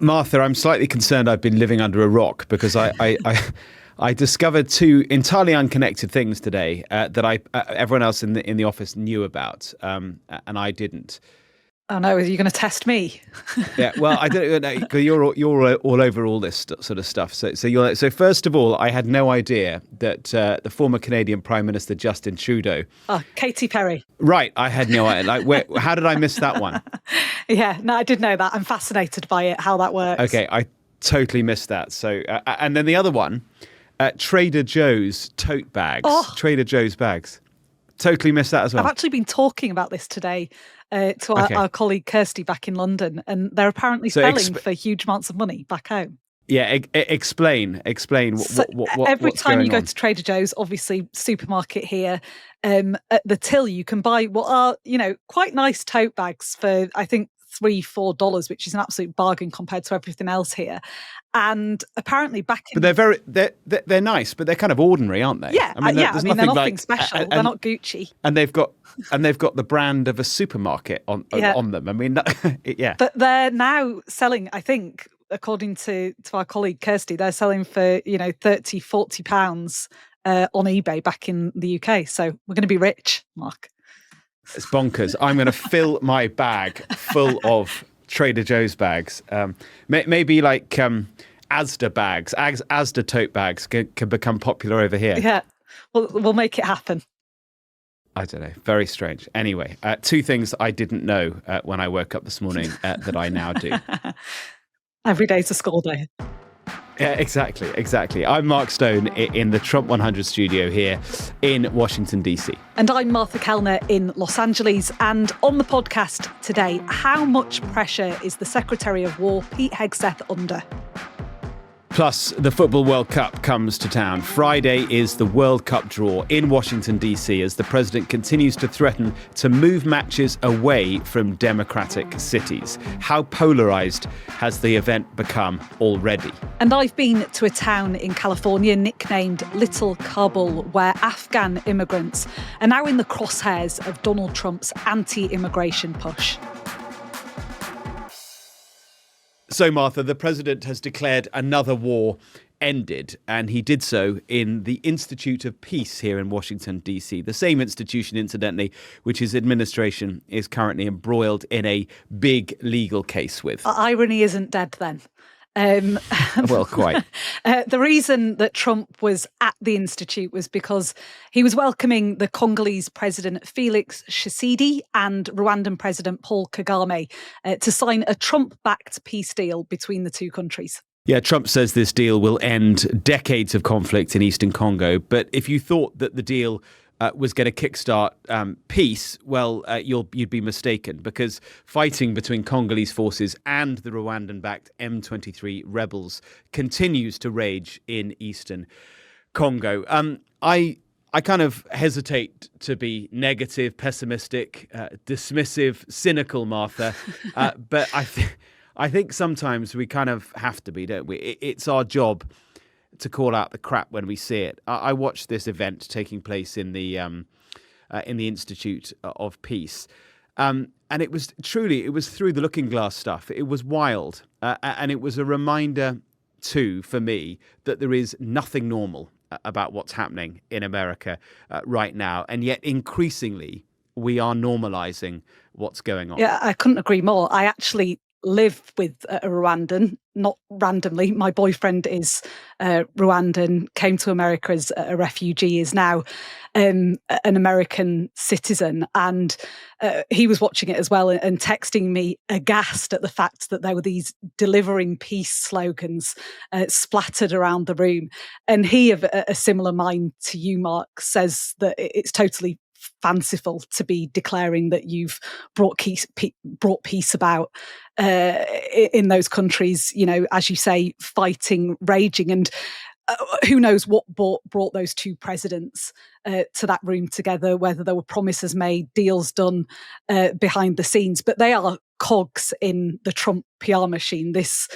Martha, I'm slightly concerned I've been living under a rock because I discovered two entirely unconnected things today that everyone else in the office knew about, and I didn't. Oh no, are you going to test me? Yeah, well, I don't know, because you're all over all this sort of stuff. So first of all, I had no idea that the former Canadian Prime Minister Justin Trudeau. Oh, Katy Perry. Right, I had no idea. How did I miss that one? Yeah, no, I did know that. I'm fascinated by it, how that works. Okay, I totally missed that. So, and then the other one, Trader Joe's tote bags. Oh. Trader Joe's bags. Totally missed that as well. I've actually been talking about this today to our colleague Kirsty back in London, and they're apparently selling for huge amounts of money back home. Yeah, explain what every what's time you go on. to Trader Joe's, obviously supermarket here, at the till you can buy what are, quite nice tote bags for, I think, $3-4, which is an absolute bargain compared to everything else here. And apparently back in... But they're nice, but they're kind of ordinary, aren't they? Yeah, they're nothing special. They're not Gucci. And they've got the brand of a supermarket on them. I mean, yeah. But they're now selling, I think, according to our colleague Kirsty, they're selling for, £30-40 on eBay back in the UK. So we're going to be rich, Mark. It's bonkers. I'm going to fill my bag full of Trader Joe's bags. Maybe like Asda bags, Asda tote bags can become popular over here. Yeah, we'll make it happen. I don't know. Very strange. Anyway, two things I didn't know when I woke up this morning that I now do. Every day's a school day. Yeah, exactly. I'm Mark Stone in the Trump 100 studio here in Washington, D.C. And I'm Martha Kellner in Los Angeles. And on the podcast today, how much pressure is the Secretary of War, Pete Hegseth, under? Plus, the Football World Cup comes to town. Friday is the World Cup draw in Washington, D.C. as the president continues to threaten to move matches away from democratic cities. How polarised has the event become already? And I've been to a town in California nicknamed Little Kabul, where Afghan immigrants are now in the crosshairs of Donald Trump's anti-immigration push. So, Martha, the president has declared another war ended, and he did so in the Institute of Peace here in Washington, D.C., the same institution, incidentally, which his administration is currently embroiled in a big legal case with. Irony isn't dead, then. Well, quite. The reason that Trump was at the Institute was because he was welcoming the Congolese President Felix Tshisekedi and Rwandan President Paul Kagame to sign a Trump-backed peace deal between the two countries. Yeah, Trump says this deal will end decades of conflict in eastern Congo. But if you thought that the deal was going to kickstart peace, well, you'd be mistaken, because fighting between Congolese forces and the Rwandan-backed M23 rebels continues to rage in eastern Congo. I kind of hesitate to be negative, pessimistic, dismissive, cynical, Martha, but I think sometimes we kind of have to be, don't we? It's our job to call out the crap when we see it. I watched this event taking place in the Institute of Peace, and it was through the looking glass stuff. It was wild, and it was a reminder too for me that there is nothing normal about what's happening in America right now, and yet increasingly we are normalizing what's going on. Yeah, I couldn't agree more. I actually live with a Rwandan, not randomly. My boyfriend is Rwandan, came to America as a refugee, is now an American citizen. And he was watching it as well and texting me aghast at the fact that there were these delivering peace slogans splattered around the room. And he, of a similar mind to you, Mark, says that it's totally fanciful to be declaring that you've brought peace about in those countries, as you say, fighting, raging, and who knows what brought those two presidents to that room together, whether there were promises made, deals done behind the scenes, but they are cogs in the Trump PR machine, this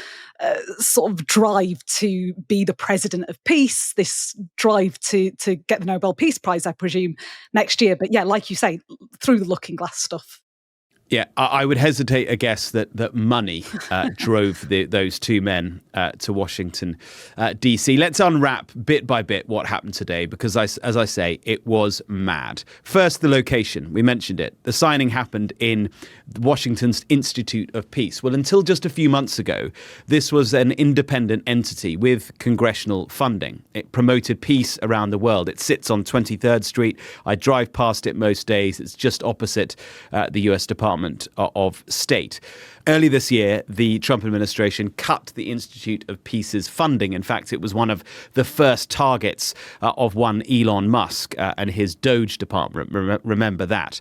sort of drive to be the president of peace, this drive to get the Nobel Peace Prize, I presume, next year. But yeah, like you say, through the looking glass stuff. Yeah, I would hesitate a guess that money drove those two men to Washington, D.C. Let's unwrap bit by bit what happened today, because as I say, it was mad. First, the location. We mentioned it. The signing happened in Washington's Institute of Peace. Well, until just a few months ago, this was an independent entity with congressional funding. It promoted peace around the world. It sits on 23rd Street. I drive past it most days. It's just opposite the U.S. Department of State. Early this year, the Trump administration cut the Institute of Peace's funding. In fact, it was one of the first targets of one Elon Musk and his Doge department. Remember that.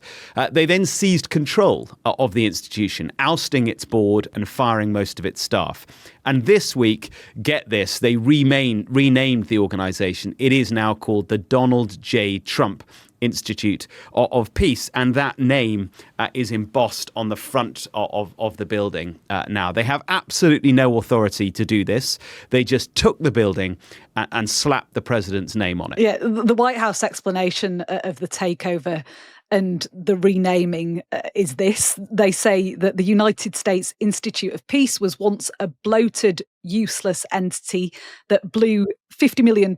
They then seized control of the institution, ousting its board and firing most of its staff. And this week, get this, they renamed the organization. It is now called the Donald J. Trump Institute of Peace, and that name is embossed on the front of the building now. They have absolutely no authority to do this. They just took the building and slapped the president's name on it. Yeah, the White House explanation of the takeover and the renaming is this. They say that the United States Institute of Peace was once a bloated, useless entity that blew $50 million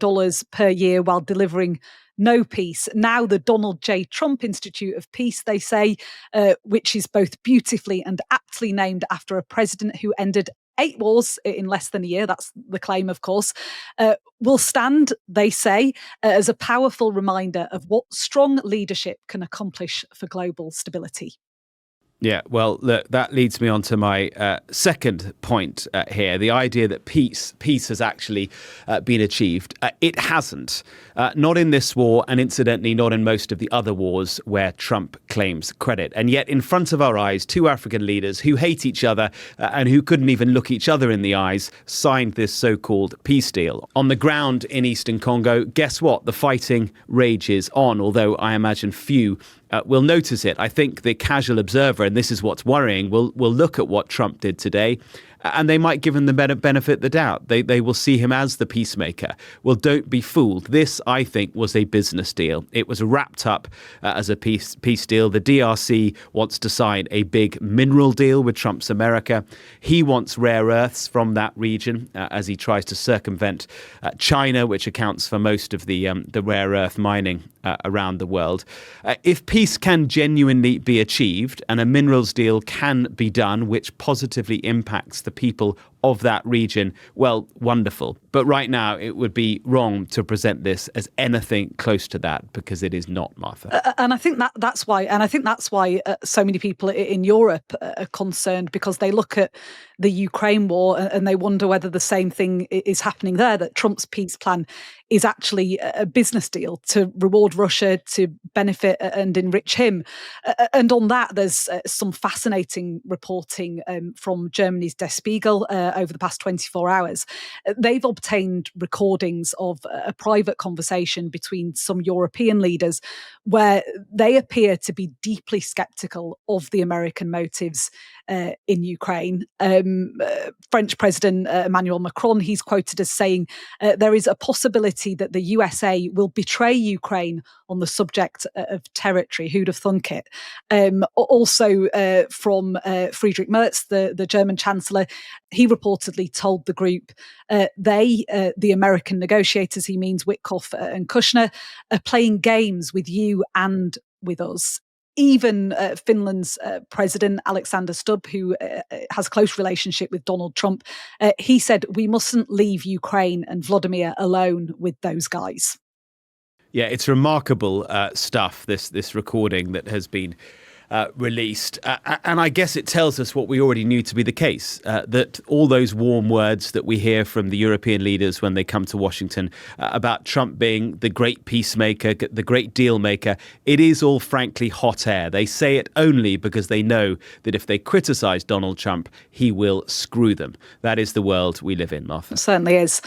per year while delivering no peace. Now the Donald J. Trump Institute of Peace, they say, which is both beautifully and aptly named after a president who ended 8 wars in less than a year, that's the claim, of course, will stand, they say, as a powerful reminder of what strong leadership can accomplish for global stability. Yeah, well, look, that leads me on to my second point here, the idea that peace has actually been achieved. It hasn't. Not in this war, and incidentally, not in most of the other wars where Trump claims credit. And yet, in front of our eyes, two African leaders who hate each other and who couldn't even look each other in the eyes signed this so-called peace deal. On the ground in eastern Congo, guess what? The fighting rages on, although I imagine few will notice it. I think the casual observer, and this is what's worrying, will look at what Trump did today, and they might give him the benefit of the doubt. They will see him as the peacemaker. Well, don't be fooled. This, I think, was a business deal. It was wrapped up as a peace deal. The DRC wants to sign a big mineral deal with Trump's America. He wants rare earths from that region as he tries to circumvent China, which accounts for most of the rare earth mining around the world. If peace can genuinely be achieved and a minerals deal can be done, which positively impacts the people of that region, well, wonderful. But right now, it would be wrong to present this as anything close to that, because it is not, Martha. And I think that's why so many people in Europe are concerned, because they look at the Ukraine war and they wonder whether the same thing is happening there, that Trump's peace plan is actually a business deal to reward Russia, to benefit and enrich him. And on that, there's some fascinating reporting from Germany's Der Spiegel over the past 24 hours. They've obtained recordings of a private conversation between some European leaders where they appear to be deeply sceptical of the American motives in Ukraine. French President Emmanuel Macron, he's quoted as saying there is a possibility that the USA will betray Ukraine on the subject of territory. Who'd have thunk it? Also from Friedrich Merz, the German Chancellor, he reportedly told the group the American negotiators, he means Witkoff and Kushner, are playing games with you and with us. Even Finland's president, Alexander Stubb, who has a close relationship with Donald Trump, he said, we mustn't leave Ukraine and Vladimir alone with those guys. Yeah, it's remarkable stuff, this recording that has been released. And I guess it tells us what we already knew to be the case, that all those warm words that we hear from the European leaders when they come to Washington about Trump being the great peacemaker, the great deal maker, it is all frankly hot air. They say it only because they know that if they criticize Donald Trump, he will screw them. That is the world we live in, Martha. It certainly is.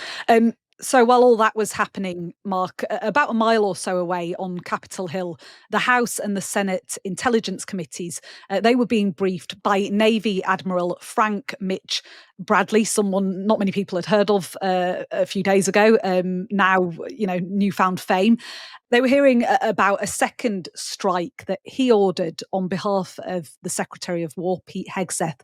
So while all that was happening, Mark, about a mile or so away on Capitol Hill, the House and the Senate Intelligence Committees, they were being briefed by Navy Admiral Frank Mitch Bradley, someone not many people had heard of a few days ago, now, newfound fame. They were hearing about a second strike that he ordered on behalf of the Secretary of War, Pete Hegseth,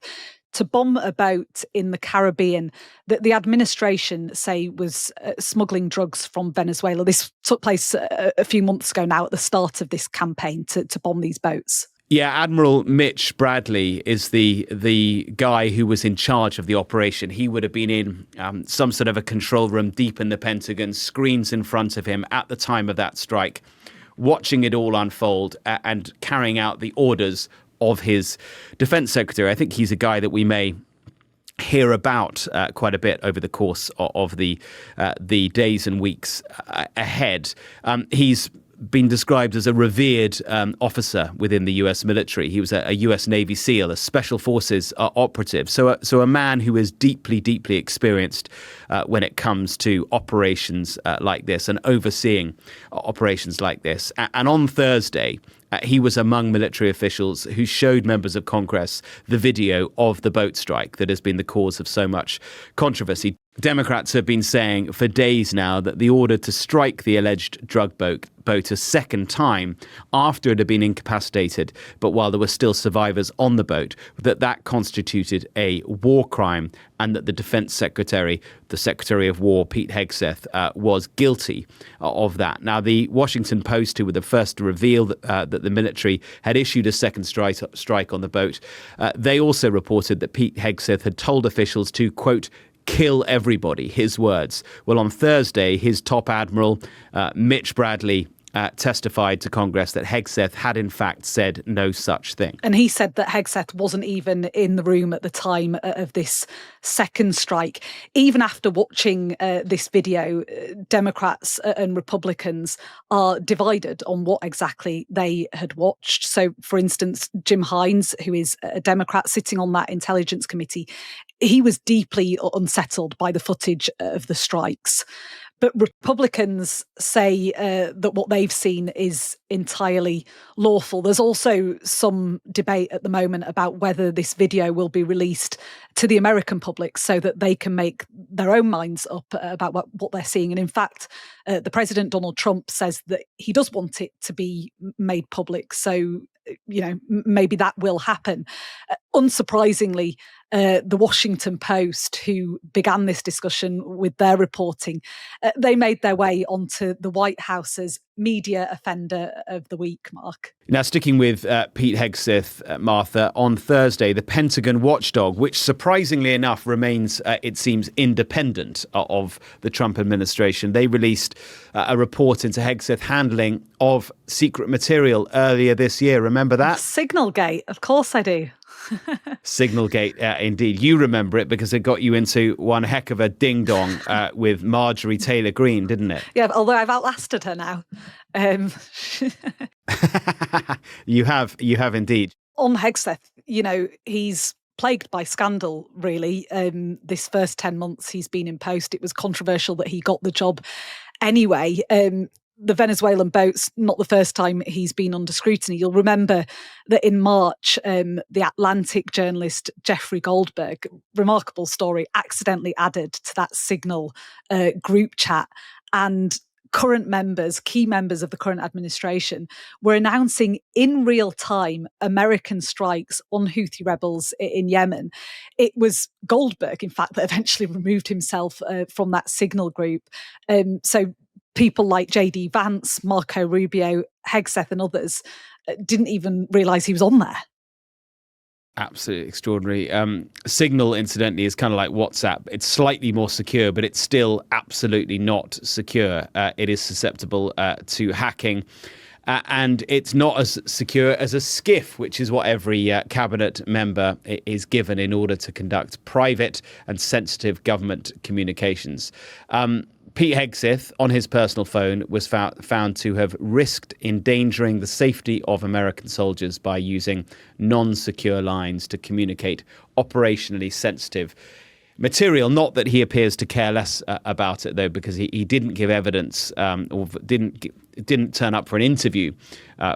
to bomb a boat in the Caribbean that the administration say was smuggling drugs from Venezuela. This took place a few months ago now at the start of this campaign to bomb these boats. Yeah, Admiral Mitch Bradley is the guy who was in charge of the operation. He would have been in some sort of a control room deep in the Pentagon, screens in front of him at the time of that strike, watching it all unfold and carrying out the orders of his defense secretary. I think he's a guy that we may hear about quite a bit over the course of the days and weeks ahead. He's been described as a revered officer within the US military. He was a US Navy SEAL, a special forces operative. So a man who is deeply, deeply experienced when it comes to operations like this and overseeing operations like this. And on Thursday, he was among military officials who showed members of Congress the video of the boat strike that has been the cause of so much controversy. Democrats have been saying for days now that the order to strike the alleged drug boat a second time after it had been incapacitated, but while there were still survivors on the boat, that constituted a war crime and that the defense secretary, the Secretary of War, Pete Hegseth, was guilty of that. Now, the Washington Post, who were the first to reveal that the military had issued a second strike on the boat, they also reported that Pete Hegseth had told officials to, quote, kill everybody, his words. Well, on Thursday, his top admiral, Mitch Bradley, testified to Congress that Hegseth had in fact said no such thing. And he said that Hegseth wasn't even in the room at the time of this second strike. Even after watching this video, Democrats and Republicans are divided on what exactly they had watched. So, for instance, Jim Hines, who is a Democrat sitting on that Intelligence Committee, he was deeply unsettled by the footage of the strikes. But Republicans say that what they've seen is entirely lawful. There's also some debate at the moment about whether this video will be released to the American public so that they can make their own minds up about what they're seeing. And in fact, the President, Donald Trump, says that he does want it to be made public. So, maybe that will happen. Unsurprisingly, the Washington Post, who began this discussion with their reporting, they made their way onto the White House's Media Offender of the Week, Mark. Now, sticking with Pete Hegseth, Martha, on Thursday, the Pentagon watchdog, which surprisingly enough remains, it seems, independent of the Trump administration, they released a report into Hegseth handling of secret material earlier this year. Remember that? Signalgate, of course I do. Signalgate, indeed. You remember it because it got you into one heck of a ding-dong with Marjorie Taylor Greene, didn't it? Yeah, although I've outlasted her now. You have indeed. On Hegseth, he's plagued by scandal, really. This first 10 months he's been in post, it was controversial that he got the job anyway. The Venezuelan boat's not the first time he's been under scrutiny. You'll remember that in March, the Atlantic journalist Jeffrey Goldberg, remarkable story, accidentally added to that Signal group chat, and key members of the current administration were announcing in real time American strikes on Houthi rebels in Yemen. It was Goldberg, in fact, that eventually removed himself from that Signal group. So people like J.D. Vance, Marco Rubio, Hegseth and others didn't even realise he was on there. Absolutely extraordinary. Signal, incidentally, is kind of like WhatsApp. It's slightly more secure, but it's still absolutely not secure. It is susceptible to hacking. And it's not as secure as a SCIF, which is what every cabinet member is given in order to conduct private and sensitive government communications. Pete Hegseth, on his personal phone, was found to have risked endangering the safety of American soldiers by using non-secure lines to communicate operationally sensitive material. Not that he appears to care less about it, though, because he didn't give evidence or didn't turn up for an interview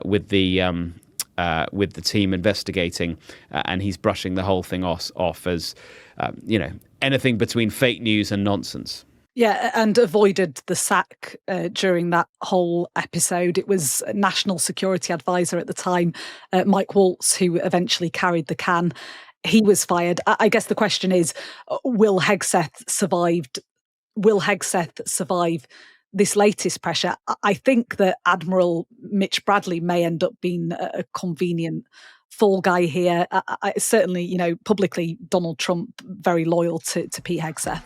with the team investigating, and he's brushing the whole thing off as anything between fake news and nonsense. Yeah, and avoided the sack during that whole episode. It was National Security Advisor at the time, Mike Waltz, who eventually carried the can. He was fired. I guess the question is, will Hegseth survive this latest pressure? I think that Admiral Mitch Bradley may end up being a convenient fall guy here. Certainly, publicly, Donald Trump very loyal to Pete Hegseth.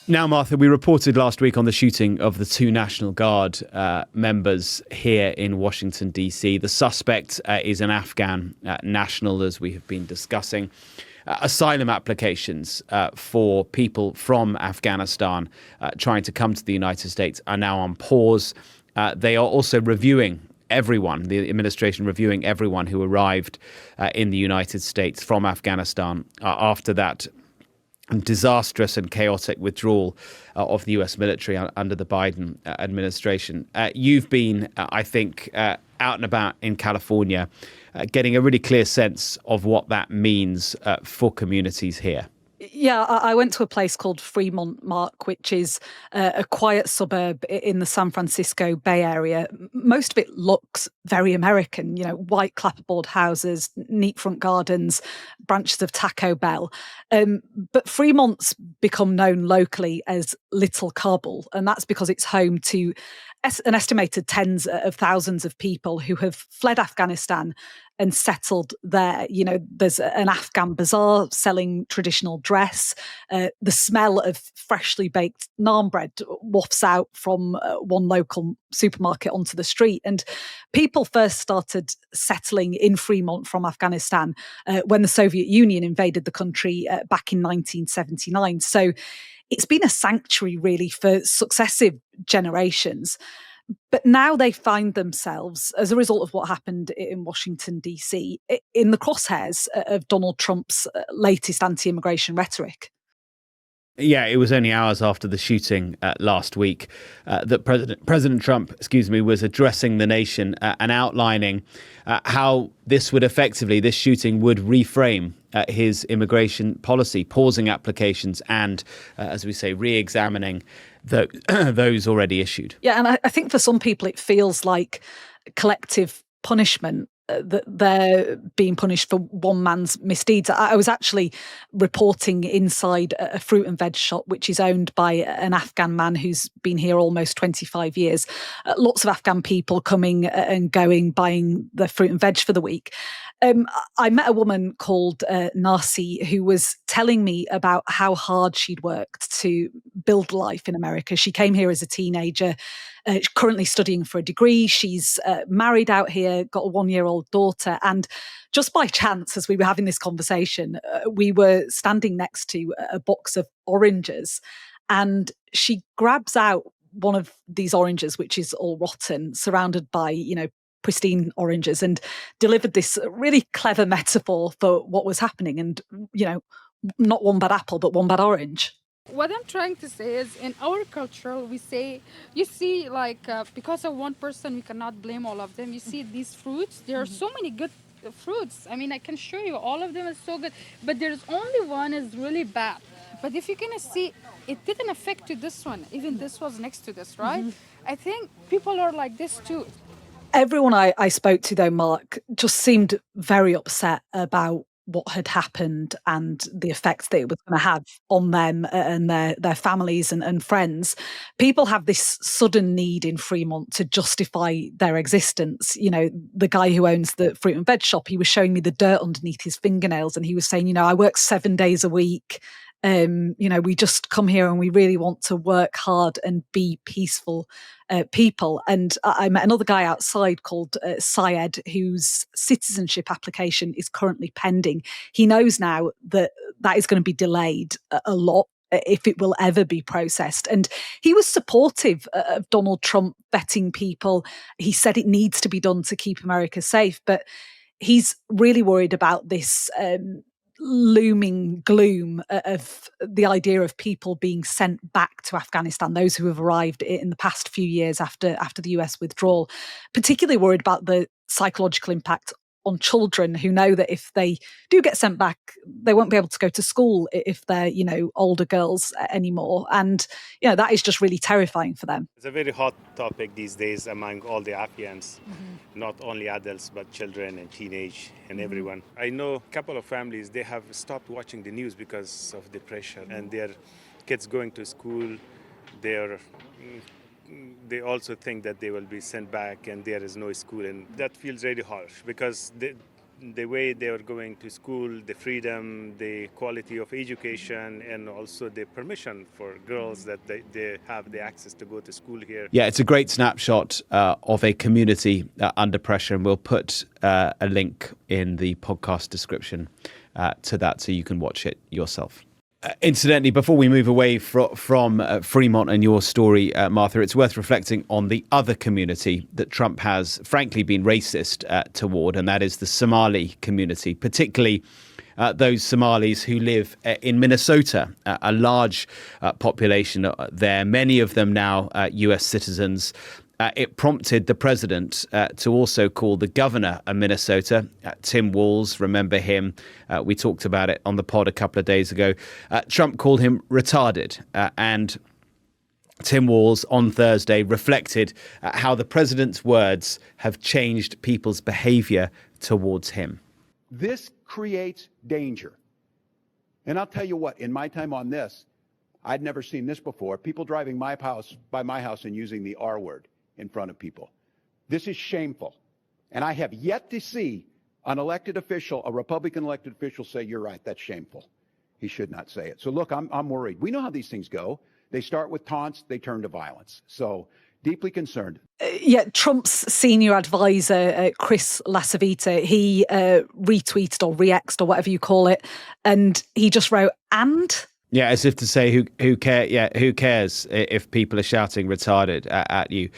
Now, Martha, we reported last week on the shooting of the 2 National Guard members here in Washington, D.C. The suspect is an Afghan national, as we have been discussing. Asylum applications for people from Afghanistan trying to come to the United States are now on pause. They are also reviewing the administration reviewing everyone who arrived in the United States from Afghanistan after that disastrous and chaotic withdrawal of the US military under the Biden administration. You've been, I think, out and about in California, getting a really clear sense of what that means for communities here. Yeah, I went to a place called Fremont, Mark, which is a quiet suburb in the San Francisco Bay Area. Most of it looks very American, white clapperboard houses, neat front gardens, branches of Taco Bell. But Fremont's become known locally as Little Kabul, and that's because it's home to an estimated tens of thousands of people who have fled Afghanistan and settled there. There's an Afghan bazaar selling traditional dress. The smell of freshly baked naan bread wafts out from one local supermarket onto the street. And people first started settling in Fremont from Afghanistan when the Soviet Union invaded the country back in 1979. So it's been a sanctuary, really, for successive generations. But now they find themselves, as a result of what happened in Washington, D.C., in the crosshairs of Donald Trump's latest anti-immigration rhetoric. Yeah, it was only hours after the shooting last week that President Trump, was addressing the nation and outlining how this shooting would reframe his immigration policy, pausing applications and, as we say, re-examining those already issued. Yeah, and I think for some people it feels like collective punishment, that they're being punished for one man's misdeeds. I was actually reporting inside a fruit and veg shop, which is owned by an Afghan man who's been here almost 25 years. Lots of Afghan people coming and going, buying their fruit and veg for the week. I met a woman called Narsi who was telling me about how hard she'd worked to build life in America. She came here as a teenager, currently studying for a degree. She's married out here, got a 1-year-old daughter. And just by chance, as we were having this conversation, we were standing next to a box of oranges. And she grabs out one of these oranges, which is all rotten, surrounded by, pristine oranges, and delivered this really clever metaphor for what was happening. And, not one bad apple, but one bad orange. What I'm trying to say is, in our culture, we say, because of one person, we cannot blame all of them. You see these fruits, there are so many good fruits. I mean, I can show you, all of them is so good, but there's only one is really bad. But if you're gonna see, it didn't affect you this one. Even this was next to this, right? Mm-hmm. I think people are like this too. Everyone I spoke to, though, Mark, just seemed very upset about what had happened and the effects that it was going to have on them and their families and friends. People have this sudden need in Fremont to justify their existence. The guy who owns the fruit and veg shop, he was showing me the dirt underneath his fingernails, and he was saying, I work 7 days a week. We just come here and we really want to work hard and be peaceful people. And I met another guy outside called Syed, whose citizenship application is currently pending. He knows now that is going to be delayed a lot, if it will ever be processed. And he was supportive of Donald Trump vetting people. He said it needs to be done to keep America safe, but he's really worried about this looming gloom of the idea of people being sent back to Afghanistan, those who have arrived in the past few years after the US withdrawal, particularly worried about the psychological impact on children who know that if they do get sent back, they won't be able to go to school if they're, older girls anymore. And, that is just really terrifying for them. It's a very hot topic these days among all the Afghans, not only adults, but children and teenage and everyone. I know a couple of families, they have stopped watching the news because of the pressure, and their kids going to school, they also think that they will be sent back and there is no school, and that feels really harsh because the way they are going to school, the freedom, the quality of education, and also the permission for girls that they have the access to go to school here. Yeah, it's a great snapshot of a community under pressure, and we'll put a link in the podcast description to that so you can watch it yourself. Incidentally, before we move away from Fremont and your story, Martha, it's worth reflecting on the other community that Trump has, frankly, been racist toward, and that is the Somali community, particularly those Somalis who live in Minnesota, a large population there, many of them now US citizens. It prompted the president to also call the governor of Minnesota, Tim Walz. Remember him? We talked about it on the pod a couple of days ago. Trump called him retarded. And Tim Walz on Thursday reflected how the president's words have changed people's behavior towards him. This creates danger. And I'll tell you what, in my time on this, I'd never seen this before. People driving by my house and using the R word in front of people. This is shameful. And I have yet to see an elected official, a Republican elected official, say, you're right, that's shameful. He should not say it. So look, I'm worried. We know how these things go. They start with taunts, they turn to violence. So deeply concerned. Trump's senior advisor, Chris Lasavita, he retweeted or re-X'd or whatever you call it, and he just wrote, and... Yeah, as if to say, who care? Yeah, who cares if people are shouting retarded at you?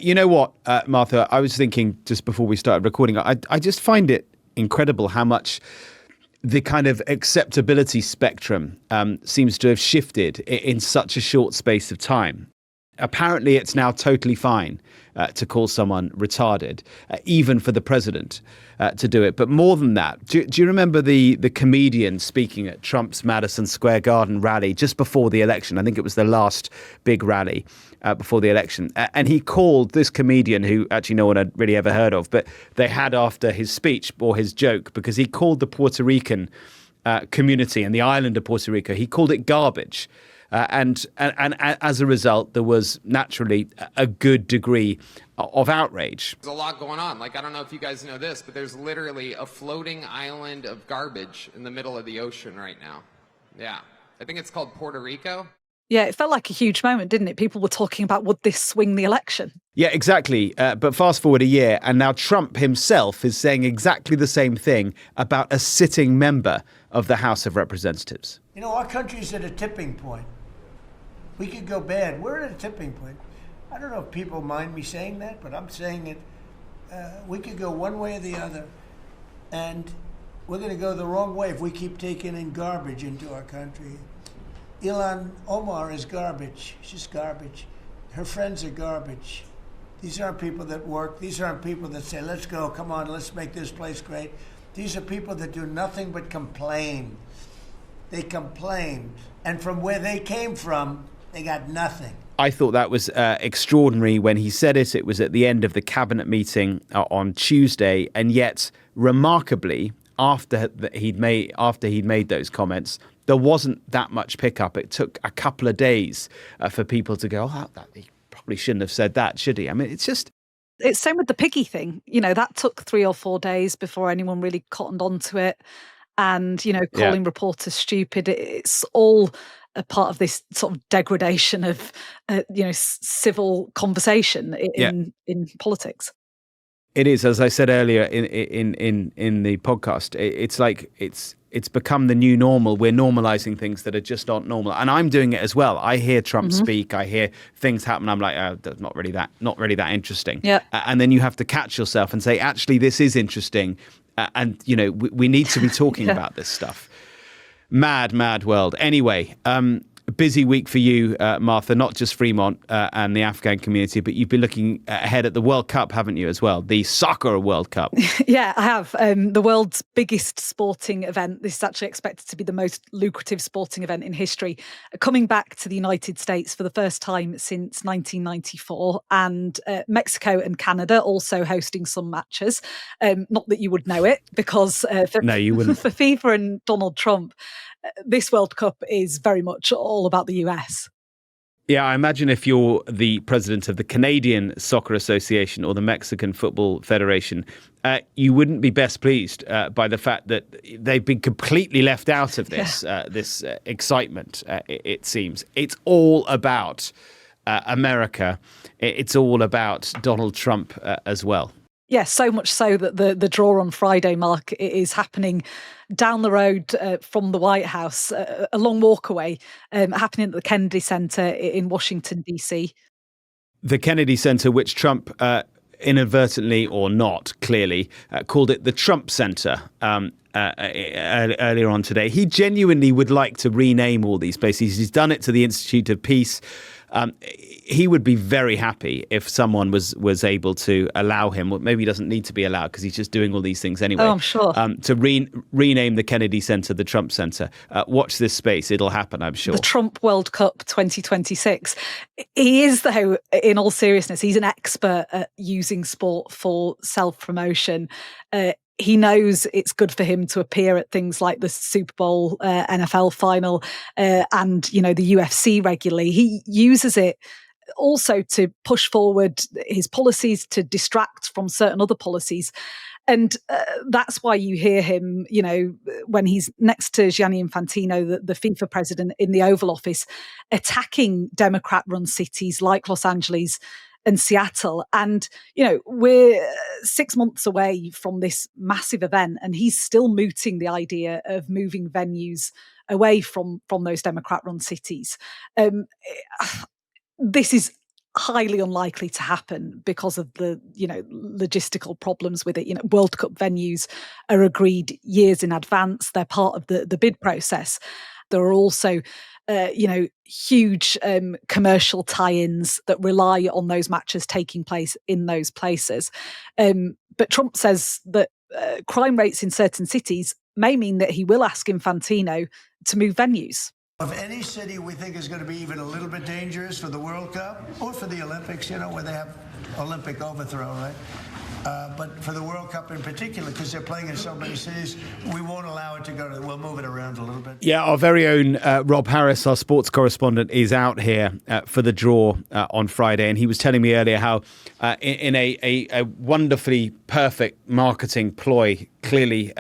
You know what, Martha? I was thinking just before we started recording, I just find it incredible how much the kind of acceptability spectrum seems to have shifted in such a short space of time. Apparently, it's now totally fine to call someone retarded, even for the president to do it. But more than that, do you remember the comedian speaking at Trump's Madison Square Garden rally just before the election? I think it was the last big rally before the election. And he called this comedian, who actually no one had really ever heard of, but they had after his speech or his joke, because he called the Puerto Rican community and the island of Puerto Rico, he called it garbage. And as a result, there was naturally a good degree of outrage. There's a lot going on. Like, I don't know if you guys know this, but there's literally a floating island of garbage in the middle of the ocean right now. Yeah. I think it's called Puerto Rico. Yeah, it felt like a huge moment, didn't it? People were talking about, would this swing the election? Yeah, exactly. But fast forward a year, and now Trump himself is saying exactly the same thing about a sitting member of the House of Representatives. You know, our country's at a tipping point. We could go bad. We're at a tipping point. I don't know if people mind me saying that, but I'm saying it. We could go one way or the other, and we're going to go the wrong way if we keep taking in garbage into our country. Ilhan Omar is garbage. She's garbage. Her friends are garbage. These aren't people that work. These aren't people that say, let's go, come on, let's make this place great. These are people that do nothing but complain. They complain. And from where they came from, they got nothing. I thought that was extraordinary when he said it. It was at the end of the cabinet meeting on Tuesday, and yet, remarkably, after he'd made those comments, there wasn't that much pickup. It took a couple of days for people to go, he probably shouldn't have said that, should he? I mean, it's same with the piggy thing. You know, that took 3 or 4 days before anyone really cottoned onto it. And, calling reporters stupid, it's all a part of this sort of degradation of, civil conversation in politics. It is, as I said earlier in the podcast, it's like it's become the new normal. We're normalizing things that are just not normal, and I'm doing it as well. I hear Trump speak, I hear things happen. I'm like, oh, that's not really that interesting. Yeah. And then you have to catch yourself and say, actually, this is interesting, and we need to be talking about this stuff. Mad, mad world. Anyway, busy week for you, Martha, not just Fremont and the Afghan community, but you've been looking ahead at the World Cup, haven't you, as well? The Soccer World Cup. Yeah, I have. The world's biggest sporting event. This is actually expected to be the most lucrative sporting event in history, coming back to the United States for the first time since 1994. And Mexico and Canada also hosting some matches. Not that you would know it, because No, you wouldn't. For FIFA and Donald Trump, this World Cup is very much all about the US. Yeah, I imagine if you're the president of the Canadian Soccer Association or the Mexican Football Federation, you wouldn't be best pleased by the fact that they've been completely left out of this excitement, it seems. It's all about America. It's all about Donald Trump as well. Yes, so much so that the draw on Friday, Mark, is happening down the road from the White House, a long walk away, happening at the Kennedy Center in Washington, D.C. The Kennedy Center, which Trump inadvertently or not, clearly, called it the Trump Center earlier on today. He genuinely would like to rename all these places. He's done it to the Institute of Peace. He would be very happy if someone was able to allow him, or maybe he doesn't need to be allowed because he's just doing all these things anyway. Oh, I'm sure. To rename the Kennedy Center the Trump Center. Watch this space. It'll happen, I'm sure. The Trump World Cup 2026. He is, though, in all seriousness, he's an expert at using sport for self-promotion. He knows it's good for him to appear at things like the Super Bowl, NFL final, and the UFC regularly. He uses it also to push forward his policies, to distract from certain other policies. And that's why you hear him, when he's next to Gianni Infantino, the FIFA president, in the Oval Office, attacking Democrat-run cities like Los Angeles and Seattle. And, we're 6 months away from this massive event, and he's still mooting the idea of moving venues away from those Democrat-run cities. This is highly unlikely to happen because of the, logistical problems with it. World Cup venues are agreed years in advance. They're part of the bid process. There are also huge commercial tie-ins that rely on those matches taking place in those places. But Trump says that crime rates in certain cities may mean that he will ask Infantino to move venues. If any city we think is going to be even a little bit dangerous for the World Cup or for the Olympics, where they have Olympic overthrow, right? But for the World Cup in particular, because they're playing in so many cities, we won't allow it to go. We'll move it around a little bit. Yeah, our very own Rob Harris, our sports correspondent, is out here for the draw on Friday. And he was telling me earlier how in a wonderfully perfect marketing ploy, clearly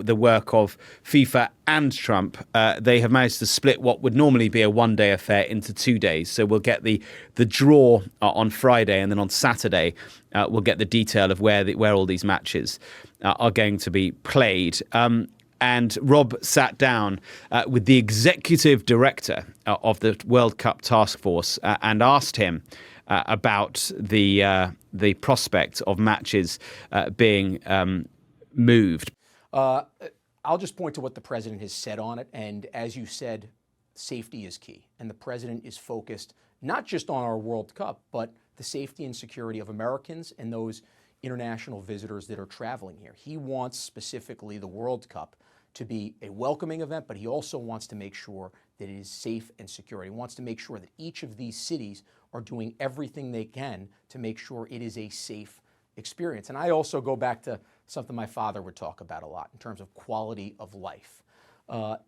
the work of FIFA and Trump, they have managed to split what would normally be a one-day affair into 2 days. So we'll get the draw on Friday, and then on Saturday we'll get the detail of where all these matches are going to be played. And Rob sat down with the executive director of the World Cup Task Force and asked him about the prospect of matches being moved. I'll just point to what the president has said on it. And as you said, safety is key. And the president is focused not just on our World Cup, but the safety and security of Americans and those international visitors that are traveling here. He wants specifically the World Cup to be a welcoming event, but he also wants to make sure that it is safe and secure. He wants to make sure that each of these cities are doing everything they can to make sure it is a safe experience. And I also go back to something my father would talk about a lot in terms of quality of life.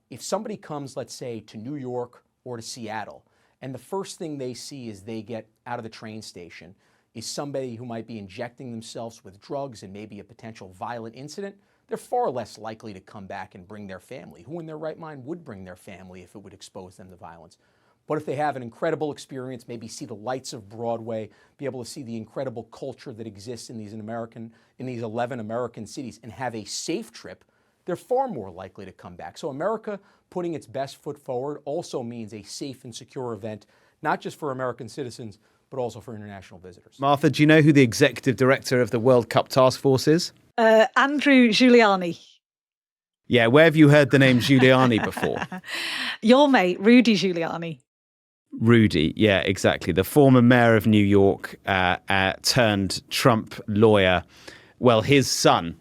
If somebody comes, let's say, to New York or to Seattle, and the first thing they see as they get out of the train station is somebody who might be injecting themselves with drugs and maybe a potential violent incident, they're far less likely to come back and bring their family. Who in their right mind would bring their family if it would expose them to violence? But if they have an incredible experience, maybe see the lights of Broadway, be able to see the incredible culture that exists in these 11 American cities, and have a safe trip, they're far more likely to come back. So America putting its best foot forward also means a safe and secure event, not just for American citizens, but also for international visitors. Martha, do you know who the executive director of the World Cup Task Force is? Andrew Giuliani. Yeah, where have you heard the name Giuliani before? Your mate, Rudy Giuliani. Rudy, yeah, exactly. The former mayor of New York turned Trump lawyer. Well, his son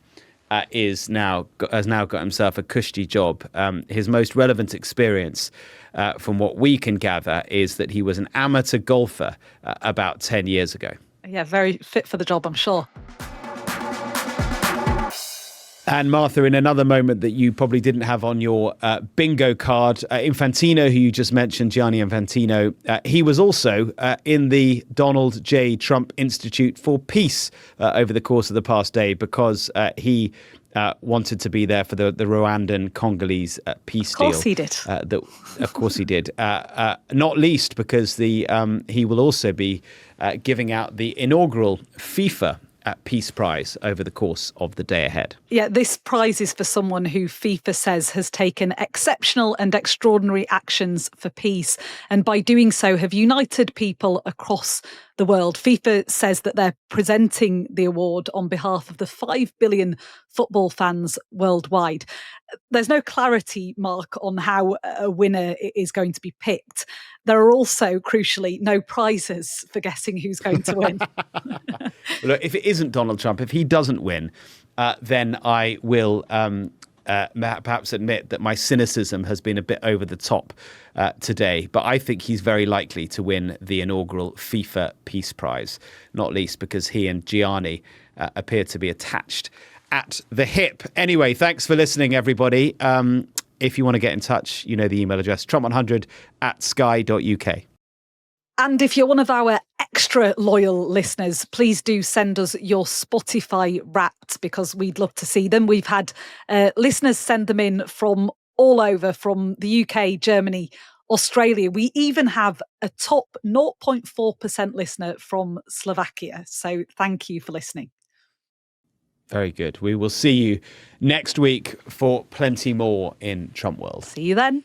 has now got himself a cushy job. His most relevant experience, from what we can gather, is that he was an amateur golfer about 10 years ago. Yeah, very fit for the job, I'm sure. And Martha, in another moment that you probably didn't have on your bingo card, Infantino, who you just mentioned, Gianni Infantino, he was also in the Donald J. Trump Institute for Peace over the course of the past day because he wanted to be there for the Rwandan Congolese peace deal. Of course he did. Of course he did. Not least because he will also be giving out the inaugural FIFA Peace Prize over the course of the day ahead. Yeah, this prize is for someone who FIFA says has taken exceptional and extraordinary actions for peace, and by doing so have united people across the world. FIFA says that they're presenting the award on behalf of the 5 billion football fans worldwide. There's no clarity, Mark, on how a winner is going to be picked. There are also, crucially, no prizes for guessing who's going to win. Look, if it isn't Donald Trump, if he doesn't win, then I will perhaps admit that my cynicism has been a bit over the top today. But I think he's very likely to win the inaugural FIFA Peace Prize, not least because he and Gianni appear to be attached at the hip. Anyway, thanks for listening, everybody. If you want to get in touch, you know the email address, trump100@sky.uk. And if you're one of our extra loyal listeners, please do send us your Spotify Wrapped because we'd love to see them. We've had listeners send them in from all over, from the UK, Germany, Australia. We even have a top 0.4% listener from Slovakia. So thank you for listening. Very good. We will see you next week for plenty more in Trump World. See you then.